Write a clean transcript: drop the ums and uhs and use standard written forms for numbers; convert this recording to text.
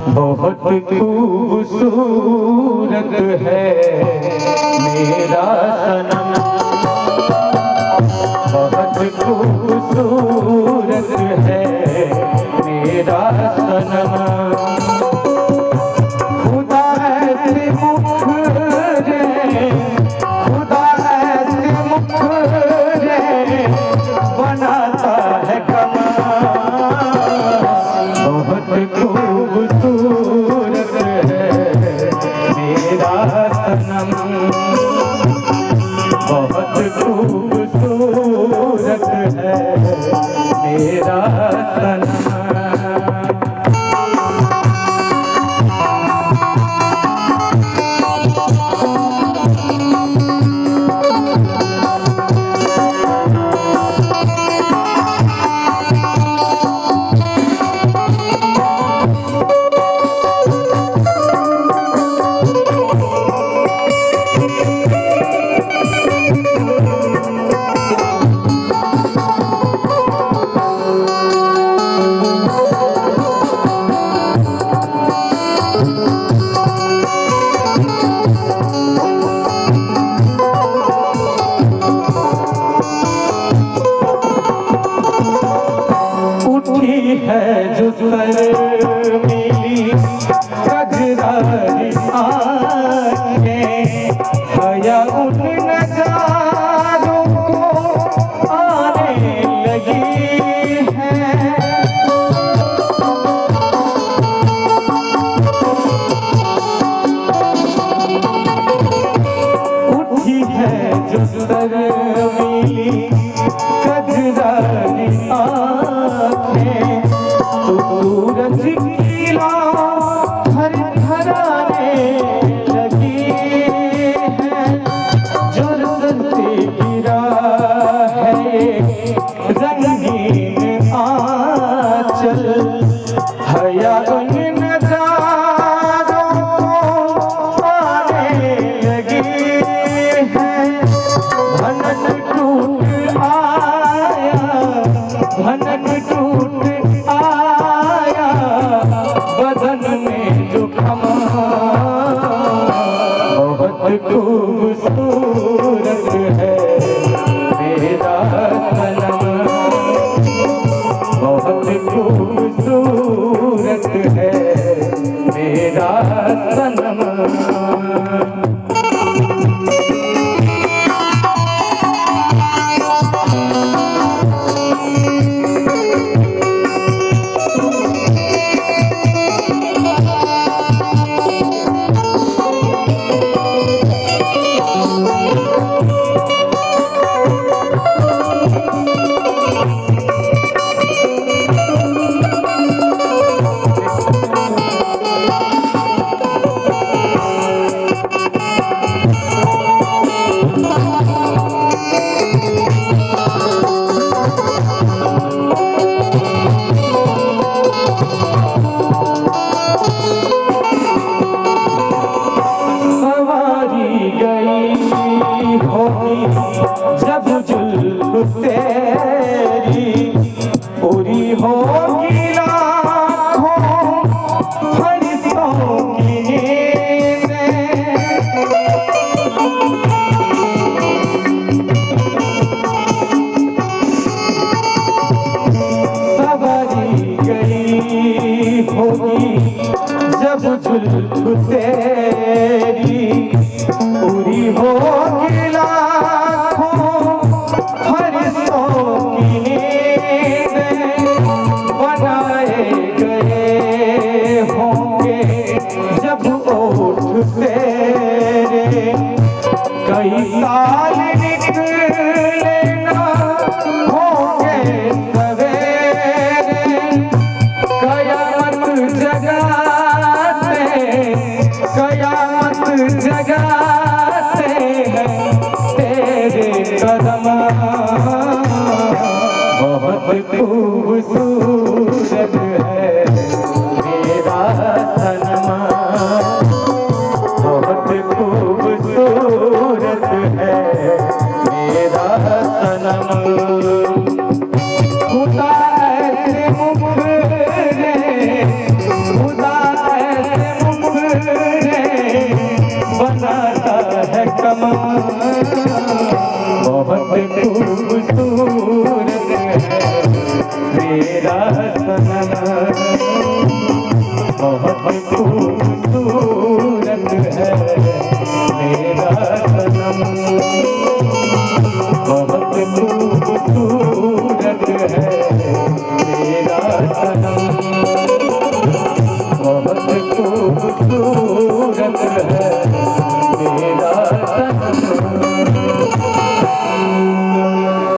बहुत खूबसूरत है मेरा सनम, बहुत खूबसूरत है मेरा सनम। खुदा ऐसे मुखरे, खुदा ऐसे मुखरे बनाता है कमाल। बहुत खूबसूरत है मेरा सनम, बहुत खूबसूरत है मेरा सनम। है जो शर्मीली कजरारी आँखें, हया उन नजारों को आने लगी है। उठी है जो शर्मीली कजरारी आँखें, सूरज की लौ हर घराने लगी है। जो से गिरा है रंगीन आंचल, हया उन नजारों को आने लगी है। भनक टूट आया, भनक टूट बदन में जो बहुत खूबसूरत है मेरा सनम, बहुत खूबसूरत है मेरा सनम। जब जुल्फ तेरी पूरी होगी लाखों फरिश्तों की सवारी गई होगी जब जुल्फ तेरी पूरी होगी कई साल निकले ना होंगे सवेरे, कयामत जगाते, कयामत जगाते हैं तेरे कदम। बहुत खूबसूरत है मेरा सनम, बहुत खूबसूरत है मेरा सनम। खुदा ऐसे मुखरे, खुदा बहुत खूबसूरत है मेरा सनम, बहुत खूबसूरत